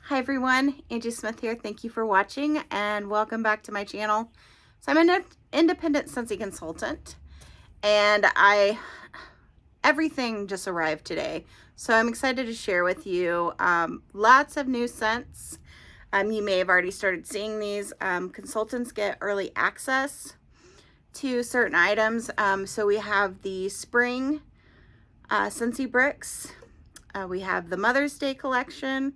Hi everyone, Angie Smith here. Thank you for watching and welcome back to my channel. So I'm an independent Scentsy consultant and everything just arrived today. So I'm excited to share with you lots of new scents. You may have already started seeing these. Consultants get early access to certain items. So we have the spring Scentsy bricks. We have the Mother's Day collection.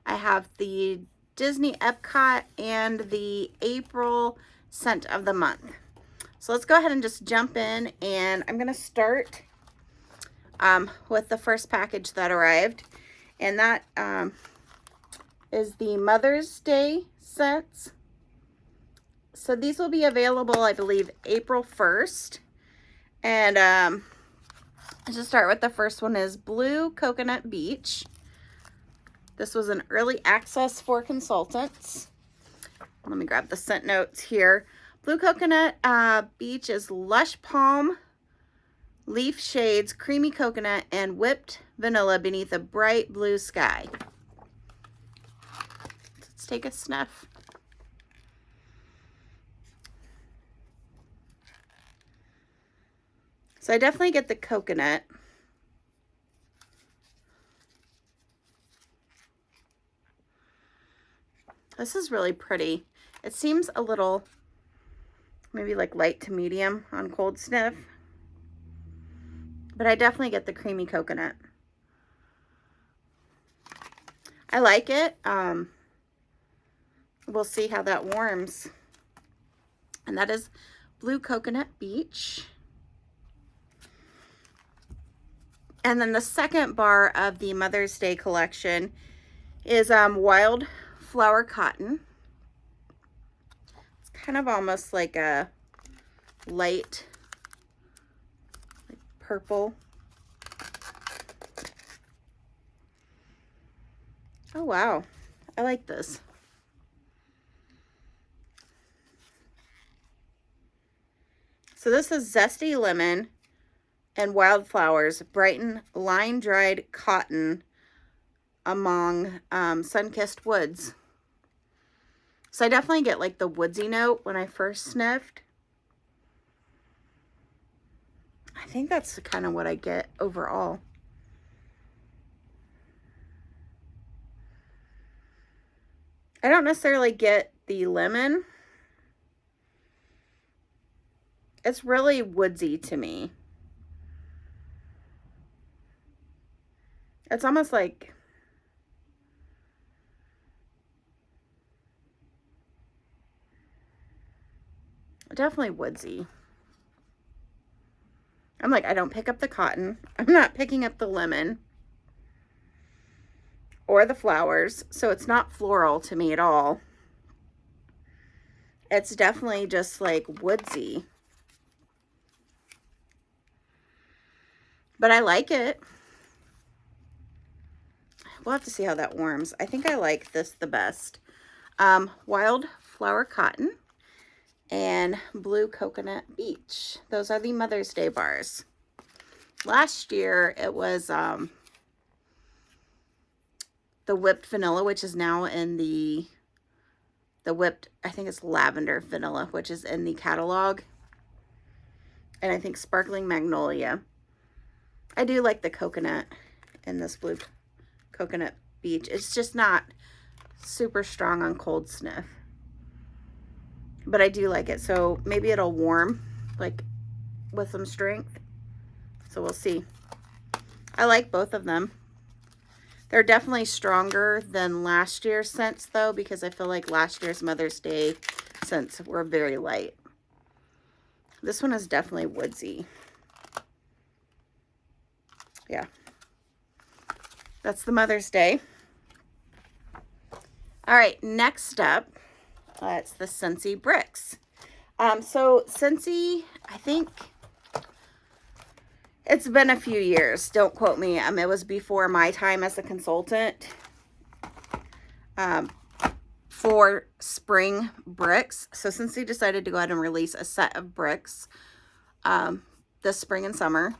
I have the Disney Epcot and the April scent of the month. So let's go ahead and just jump in, and I'm going to start with the first package that arrived, and that is the Mother's Day scents. So these will be available, I believe, April 1st. And let's just start with the first one is Blue Coconut Beach. This was an early access for consultants. Let me grab the scent notes here. Blue Coconut Beach is lush palm, leaf shades, creamy coconut, and whipped vanilla beneath a bright blue sky. Let's take a sniff. So I definitely get the coconut. This is really pretty. It seems a little, maybe like light to medium on cold sniff. But I definitely get the creamy coconut. I like it. We'll see how that warms. And that is Blue Coconut Beach. And then the second bar of the Mother's Day collection is Wild Flower Cotton. It's kind of almost like a light like purple. Oh wow, I like this. So this is Zesty Lemon and Wildflowers, brighten line-dried cotton among sun-kissed woods. So I definitely get like the woodsy note when I first sniffed. I think that's kind of what I get overall. I don't necessarily get the lemon. It's really woodsy to me. It's almost like definitely woodsy. I'm like, I don't pick up the cotton. I'm not picking up the lemon or the flowers. So it's not floral to me at all. It's definitely just like woodsy. But I like it. We'll have to see how that warms. I think I like this the best. Wild Flower Cotton and Blue Coconut Beach. Those are the Mother's Day bars. Last year it was the whipped vanilla, which is now in the whipped, I think it's lavender vanilla, which is in the catalog. And I think sparkling magnolia. I do like the coconut in this Blue Coconut Beach. It's just not super strong on cold sniff. But I do like it. So maybe it'll warm like with some strength. So we'll see. I like both of them. They're definitely stronger than last year's scents though, because I feel like last year's Mother's Day scents were very light. This one is definitely woodsy. Yeah. That's the Mother's Day. All right, next up, it's the Scentsy bricks. So Scentsy, I think it's been a few years. Don't quote me. It was before my time as a consultant for spring bricks. So Scentsy decided to go ahead and release a set of bricks this spring and summer.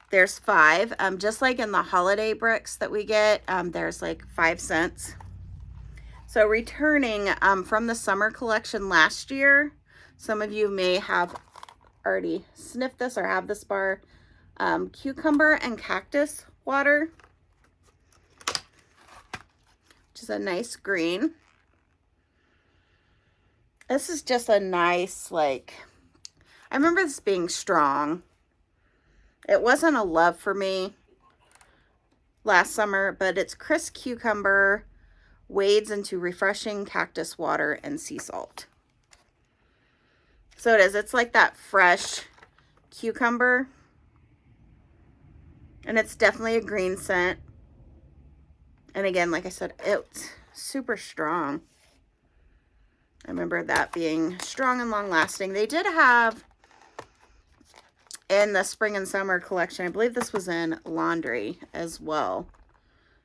There's 5. Just like in the holiday bricks that we get, there's like 5 scents. So returning from the summer collection last year, some of you may have already sniffed this or have this bar, cucumber and cactus water, which is a nice green. This is just a nice, like, I remember this being strong. It wasn't a love for me last summer, but it's crisp cucumber, wades into refreshing cactus water and sea salt. So it is. It's like that fresh cucumber. And it's definitely a green scent. And again, like I said, it's super strong. I remember that being strong and long lasting. They did have in the spring and summer collection, I believe this was in laundry as well.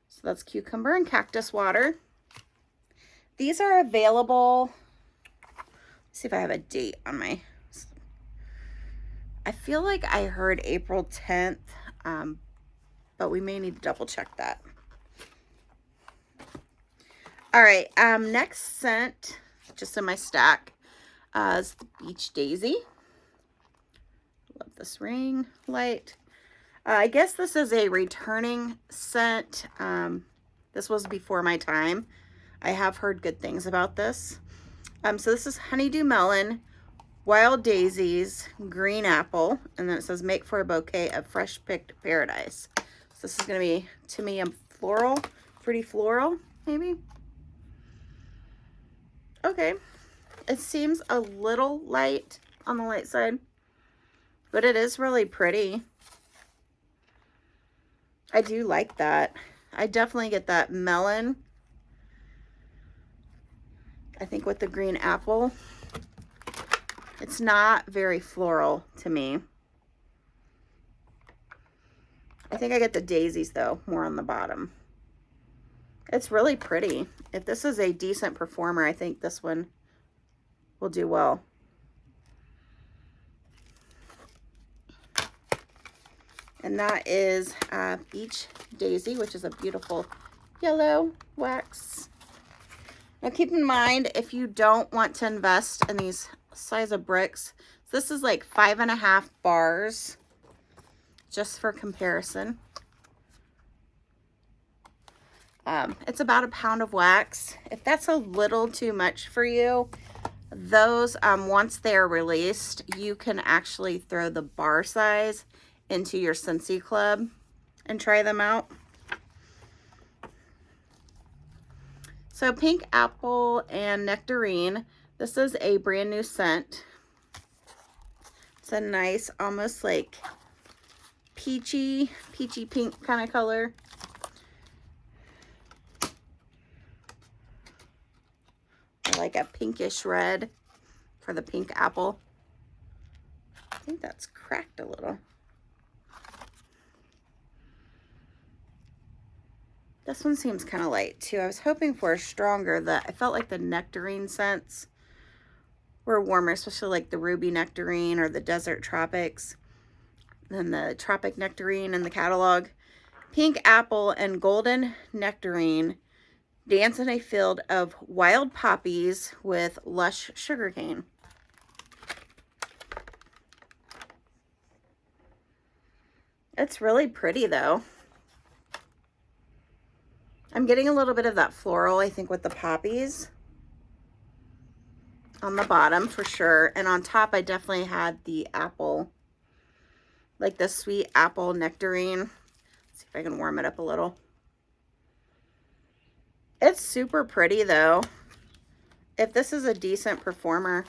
So that's cucumber and cactus water. These are available. Let's see if I have a date on my, I feel like I heard April 10th, but we may need to double check that. All right, next scent, just in my stack, is the Beach Daisy. Love this ring light. I guess this is a returning scent. This was before my time. I have heard good things about this. So this is Honeydew Melon, Wild Daisies, Green Apple, and then it says make for a bouquet of fresh picked paradise. So this is going to be, to me, a floral, pretty floral, maybe. Okay, it seems a little light on the light side, but it is really pretty. I do like that. I definitely get that melon. I think with the green apple, it's not very floral to me. I think I get the daisies though, more on the bottom. It's really pretty. If this is a decent performer, I think this one will do well. And that is Beach Daisy, which is a beautiful yellow wax. Now keep in mind, if you don't want to invest in these size of bricks, this is like 5.5 bars, just for comparison. It's about a pound of wax. If that's a little too much for you, those, once they're released, you can actually throw the bar size into your Scentsy club and try them out. So Pink Apple and Nectarine. This is a brand new scent. It's a nice, almost like peachy pink kind of color. Like a pinkish red for the pink apple. I think that's cracked a little. This one seems kind of light too. I was hoping for a stronger, I felt like the nectarine scents were warmer, especially like the ruby nectarine or the desert tropics. Then the tropic nectarine in the catalog. Pink apple and golden nectarine dance in a field of wild poppies with lush sugarcane. It's really pretty though. I'm getting a little bit of that floral, I think, with the poppies on the bottom for sure. And on top, I definitely had the apple, like the sweet apple nectarine. Let's see if I can warm it up a little. It's super pretty though. If this is a decent performer,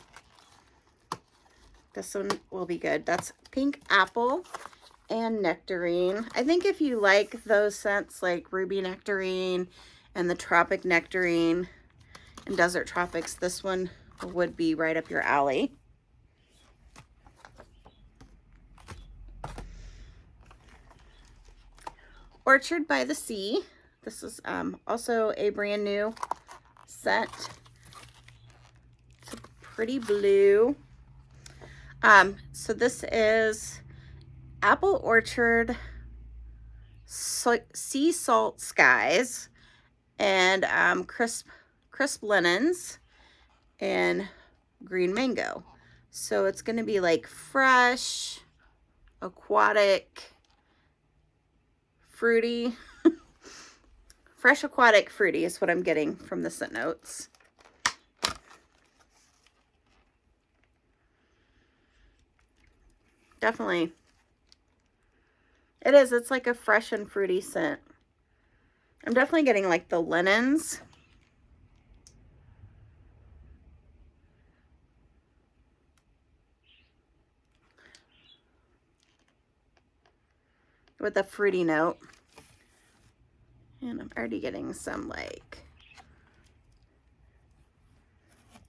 this one will be good. That's Pink Apple and Nectarine. I think if you like those scents like Ruby Nectarine and the Tropic Nectarine and Desert Tropics, this one would be right up your alley. Orchard by the Sea. This is also a brand new scent. It's a pretty blue. So this is Apple Orchard Sea Salt Skies and crisp crisp linens and green mango. So it's going to be like fresh, aquatic, fruity. Fresh, aquatic, fruity is what I'm getting from the scent notes. Definitely. It is. It's like a fresh and fruity scent. I'm definitely getting like the linens. With a fruity note. And I'm already getting some like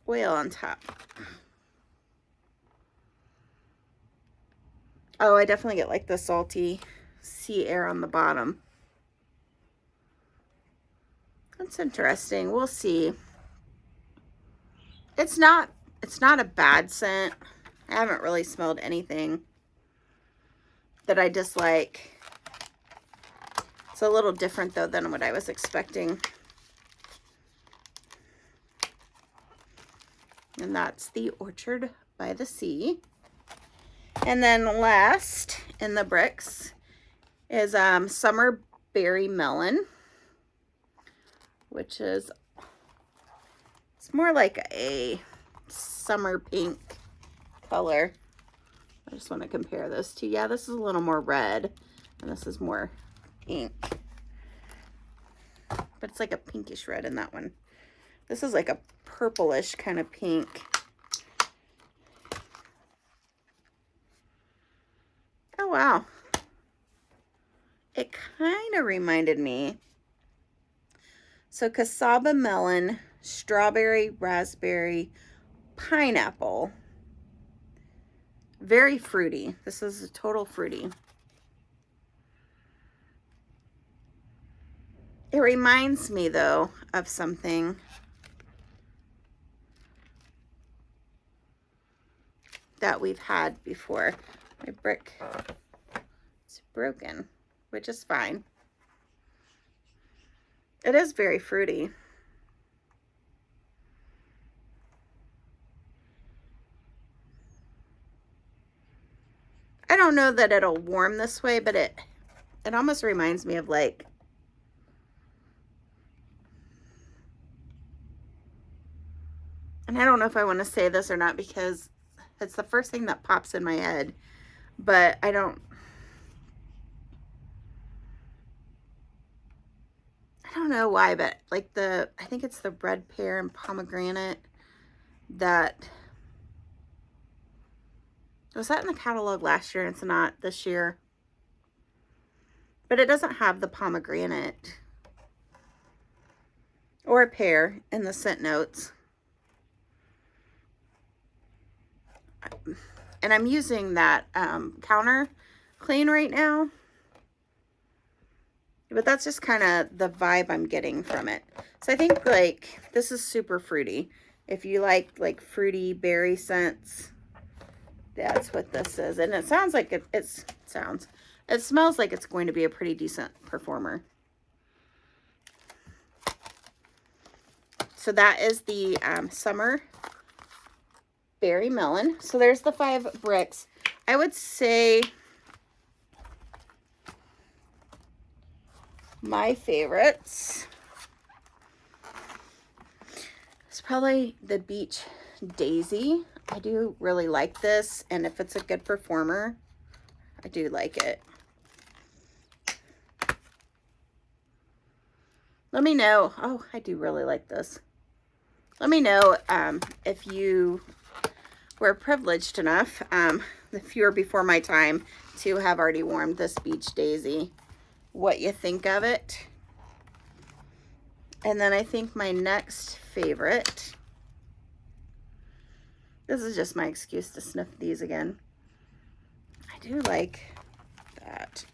oil on top. Oh, I definitely get like the salty sea air on the bottom. That's interesting. We'll see. It's not a bad scent. I haven't really smelled anything that I dislike. It's a little different though than what I was expecting. And that's the Orchard by the Sea. And then last in the bricks is Summer Berry Melon, which is, it's more like a summer pink color. I just want to compare this to, yeah, this is a little more red and this is more pink, but it's like a pinkish red in that one. This is like a purplish kind of pink. Oh wow, it kind of reminded me, so cassava melon, strawberry, raspberry, pineapple, very fruity. This is a total fruity. It reminds me, though, of something that we've had before. My brick is broken, which is fine. It is very fruity. I don't know that it'll warm this way, but it almost reminds me of like, and I don't know if I want to say this or not because it's the first thing that pops in my head, but I don't know why, but like I think it's the red pear and pomegranate that, was that in the catalog last year and it's not this year? But it doesn't have the pomegranate or pear in the scent notes. And I'm using that counter clean right now. But that's just kind of the vibe I'm getting from it. So I think like this is super fruity. If you like fruity berry scents, that's what this is. And it sounds like it smells like it's going to be a pretty decent performer. So that is the Summer Berry Melon. So there's the 5 bricks. I would say my favorites is probably the Beach Daisy. I do really like this, and if it's a good performer, I do like it. Let me know. Oh, I do really like this. Let me know if you were privileged enough, if you were before my time, to have already warmed this Beach Daisy, what you think of it. And then I think my next favorite, this is just my excuse to sniff these again. I do like that.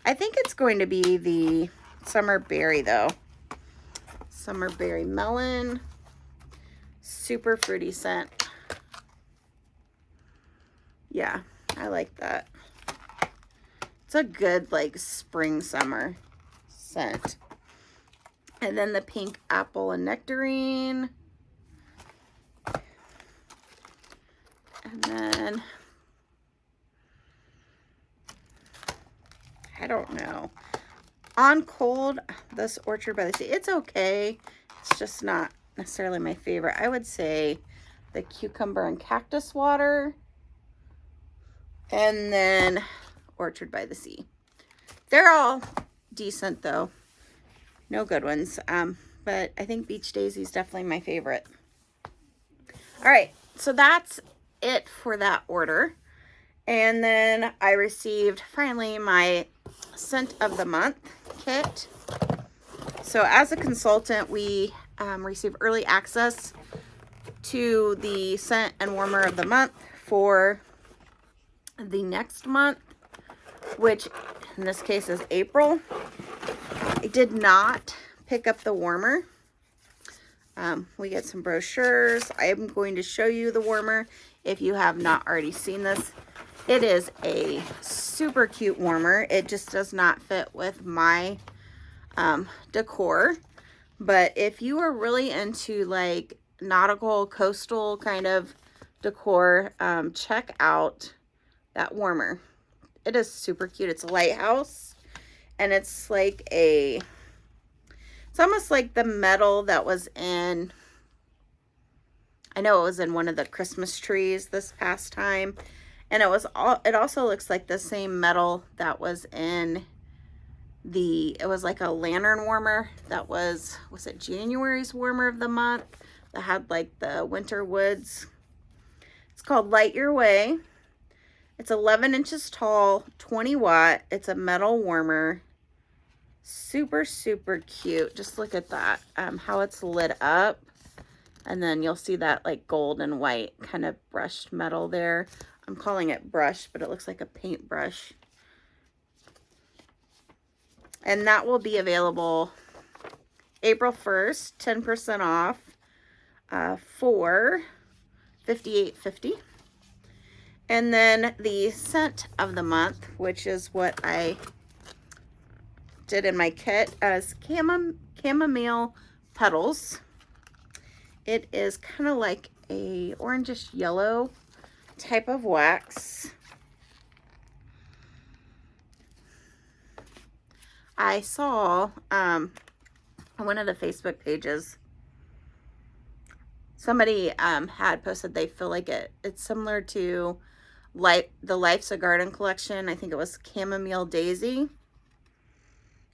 I think it's going to be the Summer Berry though. Summer Berry Melon. Super fruity scent. Yeah, I like that. It's a good like spring summer scent. And then the pink apple and nectarine. And then, I don't know. On cold, this Orchard by the Sea, it's okay. It's just not necessarily my favorite. I would say the cucumber and cactus water. And then Orchard by the Sea. They're all decent though. No good ones. But I think Beach Daisy is definitely my favorite. All right, so that's it for that order. And then I received finally my scent of the month kit. So as a consultant, we receive early access to the scent and warmer of the month for the next month, which in this case is April. I did not pick up the warmer. We get some brochures. I am going to show you the warmer if you have not already seen this. It is a super cute warmer. It just does not fit with my decor. But if you are really into like nautical, coastal kind of decor, check out that warmer. It is super cute. It's a lighthouse, and it's like it's almost like the metal that was in, I know it was in one of the Christmas trees this past time. And it also looks like the same metal that was in it was like a lantern warmer that was it January's warmer of the month that had like the winter woods. It's called Light Your Way. It's 11 inches tall, 20 watt. It's a metal warmer. Super, super cute. Just look at that, how it's lit up. And then you'll see that like gold and white kind of brushed metal there. I'm calling it brush, but it looks like a paintbrush. And that will be available April 1st, 10% off for $58.50. And then the scent of the month, which is what I did in my kit, as Chamomile Petals. It is kind of like a orangish yellow type of wax. I saw on one of the Facebook pages, somebody had posted they feel like it's similar to the Life's a Garden collection. I think it was Chamomile Daisy.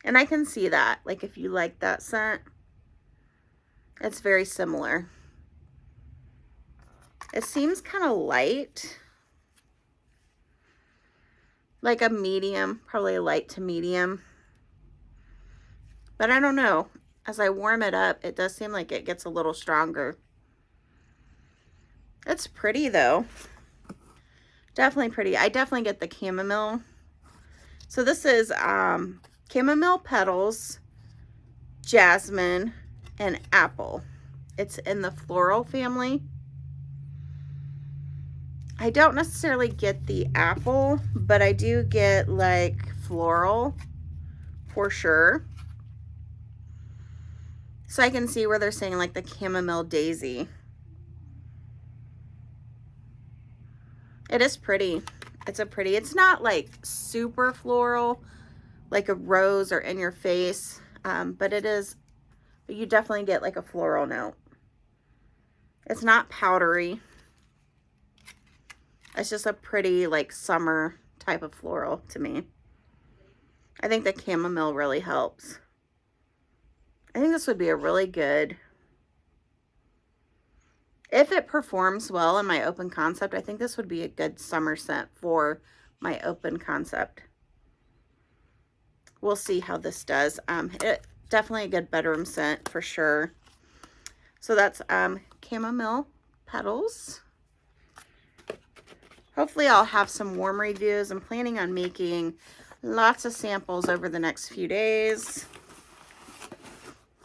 And I can see that. Like if you like that scent, it's very similar. It seems kind of light. Like a medium, probably a light to medium. But I don't know. As I warm it up, it does seem like it gets a little stronger. It's pretty though. Definitely pretty. I definitely get the chamomile. So this is Chamomile Petals, Jasmine, and Apple. It's in the floral family. I don't necessarily get the apple, but I do get like floral for sure. So I can see where they're saying like the Chamomile Daisy. It is pretty. It's not like super floral, like a rose or in your face, but you definitely get like a floral note. It's not powdery. It's just a pretty like summer type of floral to me. I think the chamomile really helps. I think this would be a really good, if it performs well in my open concept, I think this would be a good summer scent for my open concept. We'll see how this does. It definitely a good bedroom scent for sure. So that's Chamomile Petals. Hopefully I'll have some warm reviews. I'm planning on making lots of samples over the next few days.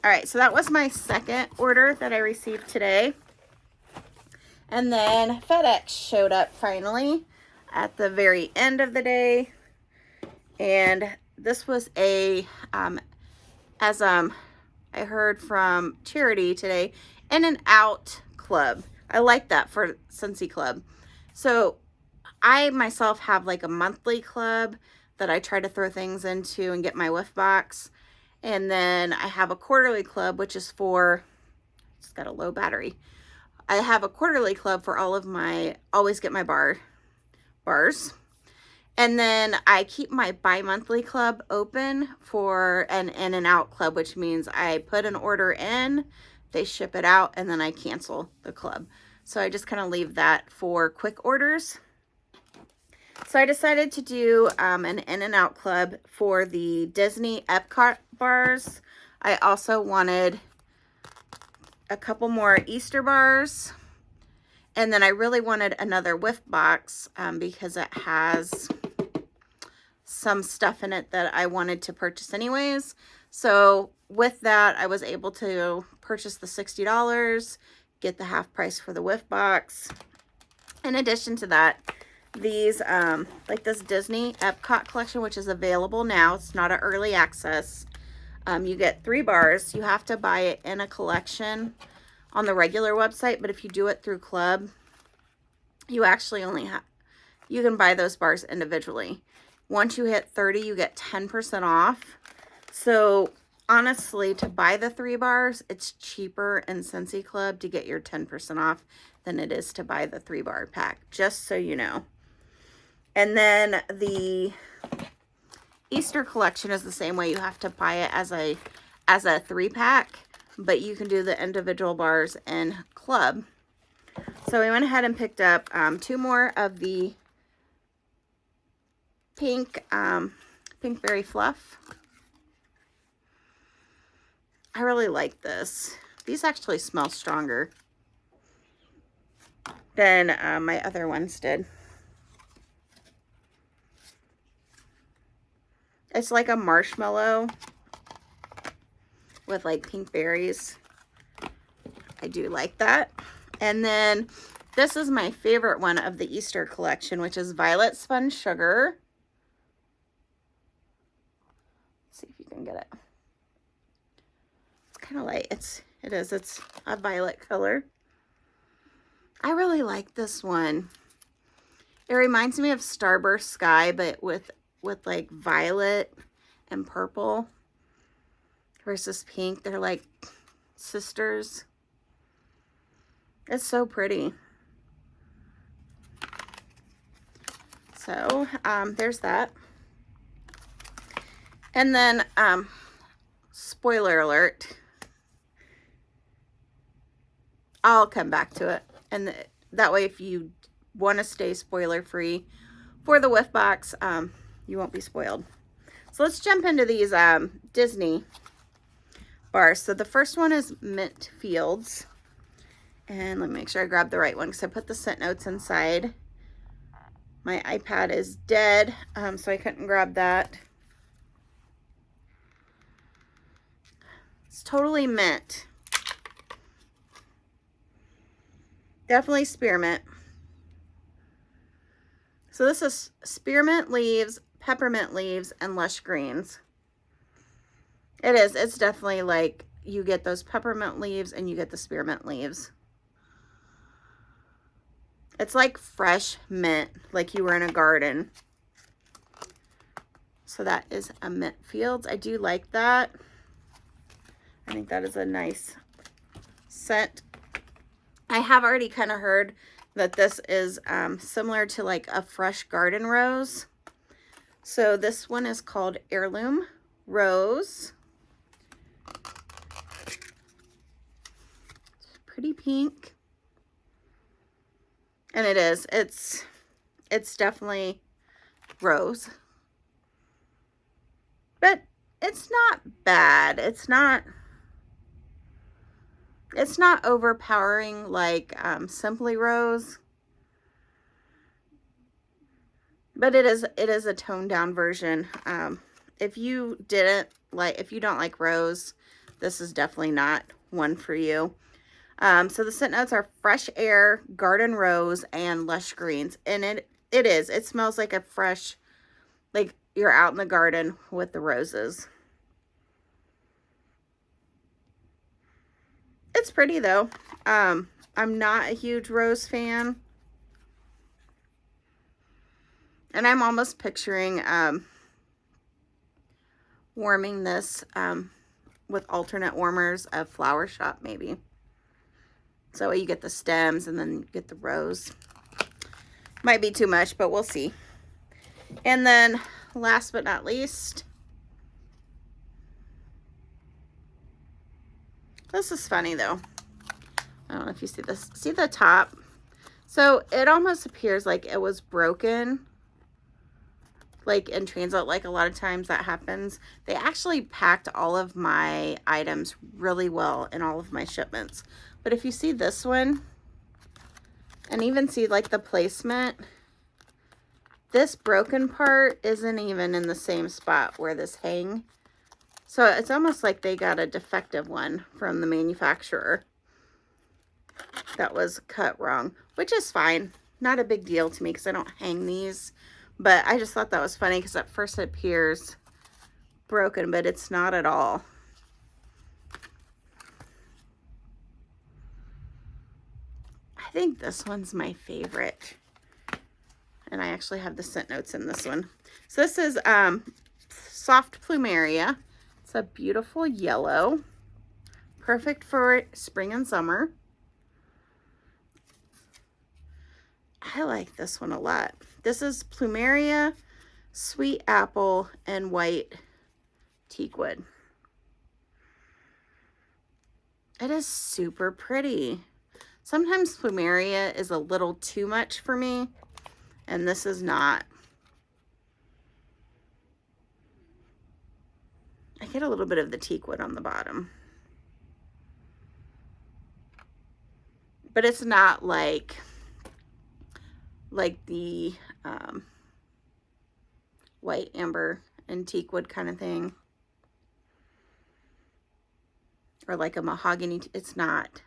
All right, so that was my second order that I received today. And then FedEx showed up finally at the very end of the day. And this was a, as I heard from Charity today, In and Out Club. I like that for Scentsy Club. So I myself have like a monthly club that I try to throw things into and get my whiff box. And then I have a quarterly club, which is for, it's got a low battery. I have a quarterly club for all of my, always get my bars. And then I keep my bi-monthly club open for an in and out club, which means I put an order in, they ship it out, and then I cancel the club. So I just kind of leave that for quick orders. So I decided to do an in and out club for the Disney Epcot bars. I also wanted a couple more Easter bars. And then I really wanted another whiff box because it has some stuff in it that I wanted to purchase anyways. So with that, I was able to purchase the $60, get the half price for the whiff box. In addition to that, these, like this Disney Epcot collection, which is available now. It's not an early access. You get 3 bars. You have to buy it in a collection on the regular website, but if you do it through Club, you actually only have, you can buy those bars individually. Once you hit 30, you get 10% off. So honestly, to buy the 3 bars, it's cheaper in Scentsy Club to get your 10% off than it is to buy the 3-bar pack, just so you know. And then the Easter collection is the same way. You have to buy it as a 3-pack, but you can do the individual bars in Club. So we went ahead and picked up 2 more of the pink berry fluff. I really like this. These actually smell stronger than my other ones did. It's like a marshmallow with like pink berries. I do like that. And then this is my favorite one of the Easter collection, which is Violet Spun Sugar. Let's see if you can get it. It's kind of light. It's a violet color. I really like this one. It reminds me of Starburst Sky, but with like violet and purple versus pink. They're like sisters. It's so pretty. So there's that. And then spoiler alert, I'll come back to it, and that way if you want to stay spoiler free for the whiff box, you won't be spoiled. So let's jump into these Disney bars. So the first one is Mint Fields. And let me make sure I grab the right one because I put the scent notes inside. My iPad is dead, so I couldn't grab that. It's totally mint. Definitely spearmint. So this is spearmint leaves, peppermint leaves, and lush greens. It is. It's definitely like you get those peppermint leaves and you get the spearmint leaves. It's like fresh mint, like you were in a garden. So that is a Mint Fields. I do like that. I think that is a nice scent. I have already kind of heard that this is similar to like a fresh garden rose. So this one is called Heirloom Rose. It's pretty pink. And it is. It's definitely rose. But it's not bad. It's not overpowering like Simply Rose. But it is a toned down version. If you don't like rose, this is definitely not one for you. So the scent notes are fresh air, garden rose, and lush greens. And it smells like a fresh, like you're out in the garden with the roses. It's pretty though. I'm not a huge rose fan. And I'm almost picturing warming this with alternate warmers of Flower Shop maybe. So you get the stems and then you get the rose. Might be too much, but we'll see. And then last but not least, this is funny though. I don't know if you see this. See the top? So it almost appears like it was broken. Like in transit, like a lot of times that happens. They actually packed all of my items really well in all of my shipments. But if you see this one, and even see like the placement, this broken part isn't even in the same spot where this hang. So it's almost like they got a defective one from the manufacturer that was cut wrong, which is fine. Not a big deal to me because I don't hang these. But I just thought that was funny because at first it appears broken, but it's not at all. I think this one's my favorite. And I actually have the scent notes in this one. So this is Soft Plumeria. It's a beautiful yellow. Perfect for spring and summer. I like this one a lot. This is Plumeria, Sweet Apple, and White Teakwood. It is super pretty. Sometimes Plumeria is a little too much for me, and this is not. I get a little bit of the teakwood on the bottom. But it's not like the white amber and teakwood kind of thing. Or like a mahogany. It's not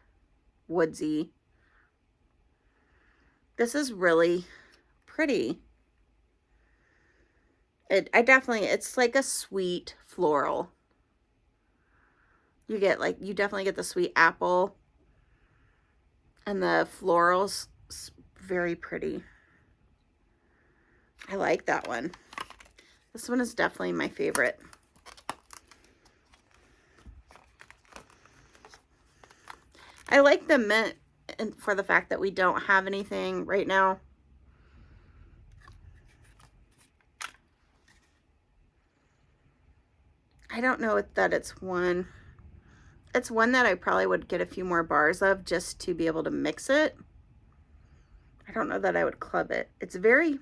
woodsy. This is really pretty. It's like a sweet floral. You definitely get the sweet apple. And the florals, very pretty. I like that one. This one is definitely my favorite. I like the mint for the fact that we don't have anything right now. I don't know that it's one. It's one that I probably would get a few more bars of just to be able to mix it. I don't know that I would club it. It's very,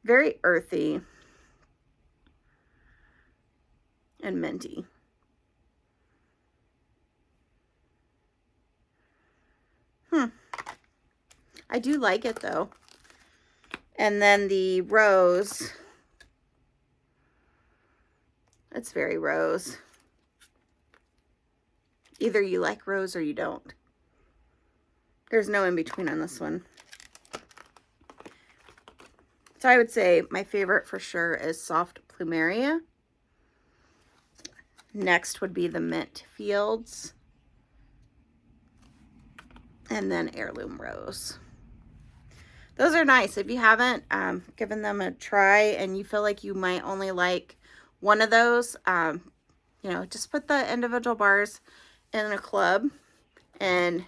very earthy and minty. I do like it though. And then the rose. It's very rose. Either you like rose or you don't. There's no in between on this one. So I would say my favorite for sure is Soft Plumeria. Next would be the Mint Fields. And then Heirloom Rose. Those are nice. If you haven't given them a try and you feel like you might only like one of those, you know, just put the individual bars in a club and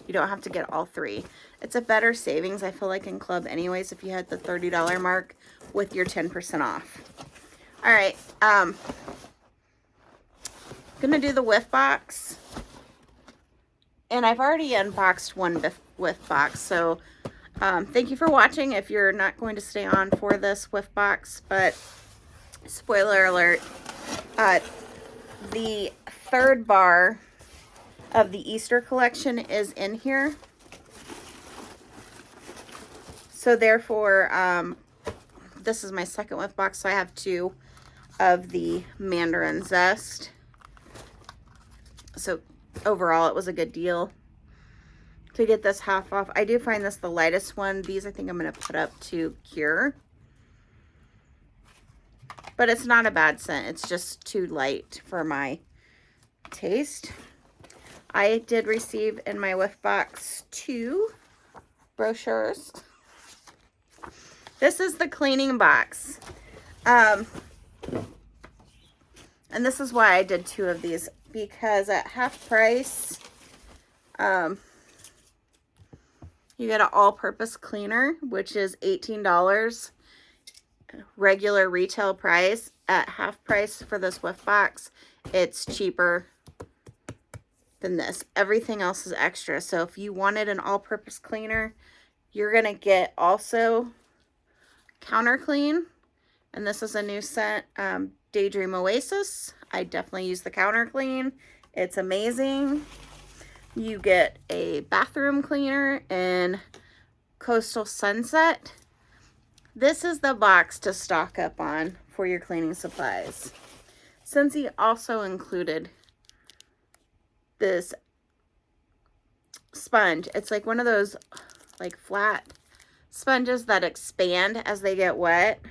you don't have to get all three. It's a better savings, I feel like, in club anyways, if you had the $30 mark with your 10% off. All right. Gonna do the whiff box. And I've already unboxed one whiff box, so thank you for watching if you're not going to stay on for this whiff box, but spoiler alert, the third bar of the Easter collection is in here. So therefore, this is my second whiff box, so I have two of the Mandarin Zest. So overall, it was a good deal to get this half off. I do find this the lightest one. These I think I'm going to put up to cure. But it's not a bad scent. It's just too light for my taste. I did receive in my whiff box 2 brochures. This is the cleaning box. And this is why I did 2 of these, because at half price, you get an all-purpose cleaner, which is $18. Regular retail price. At half price for this whiff box, it's cheaper than this. Everything else is extra. So if you wanted an all-purpose cleaner, you're going to get also counter clean. And this is a new scent, Daydream Oasis. I definitely use the counter clean. It's amazing. You get a bathroom cleaner in Coastal Sunset. This is the box to stock up on for your cleaning supplies. Scentsy also included this sponge. It's like one of those like flat sponges that expand as they get wet.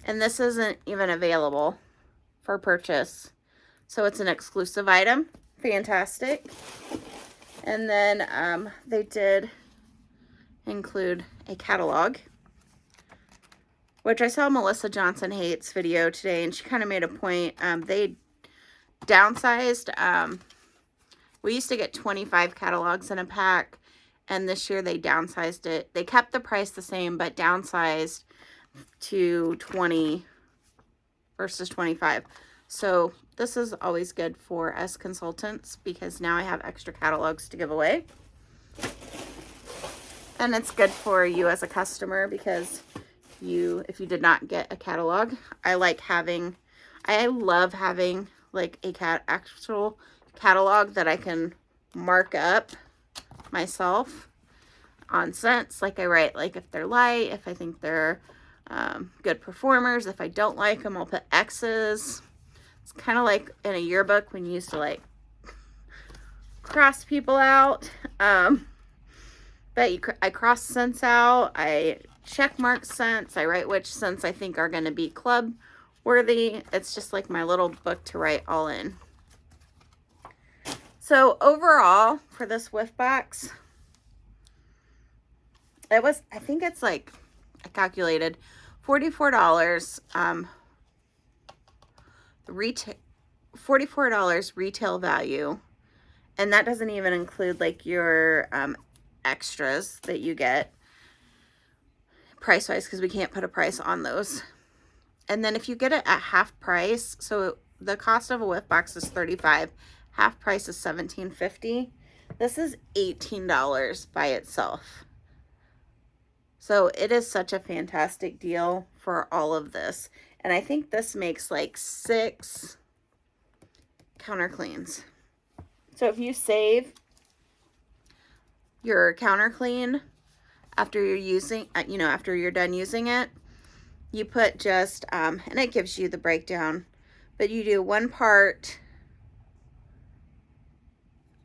And this isn't even available for purchase. So it's an exclusive item. Fantastic. And then they did include a catalog, which I saw Melissa Johnson Hates video today, and she kind of made a point. They downsized. We used to get 25 catalogs in a pack, and this year they downsized it. They kept the price the same, but downsized to 20 versus 25. So this is always good for us consultants, because now I have extra catalogs to give away. And it's good for you as a customer, because if you did not get a catalog, I love having like actual catalog that I can mark up myself on scents. Like I write, like if they're light, if I think they're good performers. If I don't like them, I'll put X's. It's kind of like in a yearbook when you used to like cross people out. But I cross scents out. I check mark scents. I write which scents I think are going to be club worthy. It's just like my little book to write all in. So overall for this whiff box, it was, I think it's like, I calculated $44 $44 retail value, and that doesn't even include like your extras that you get price wise, because we can't put a price on those. And then if you get it at half price, so the cost of a whiff box is $35, half price is $17.50. This is $18 by itself. So it is such a fantastic deal for all of this. And I think this makes like 6 counter cleans. So if you save your counter clean after you're using, after you're done using it, you put just, and it gives you the breakdown, but you do 1 part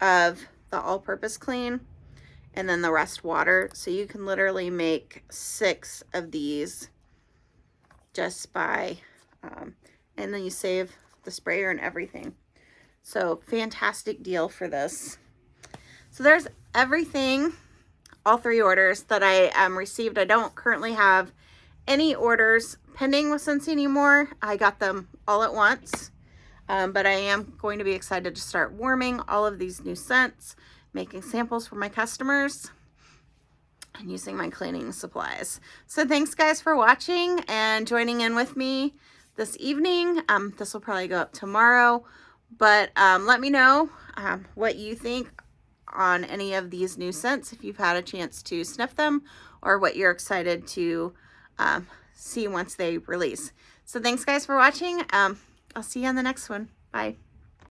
of the all-purpose clean, and then the rest water. So you can literally make 6 of these just by, and then you save the sprayer and everything. So fantastic deal for this. So there's everything, all 3 orders that I received. I don't currently have any orders pending with Scentsy anymore. I got them all at once. But I am going to be excited to start warming all of these new scents, making samples for my customers, and using my cleaning supplies. So thanks guys for watching and joining in with me this evening. This will probably go up tomorrow, but let me know what you think on any of these new scents, if you've had a chance to sniff them, or what you're excited to see once they release. So thanks guys for watching. I'll see you on the next one. Bye.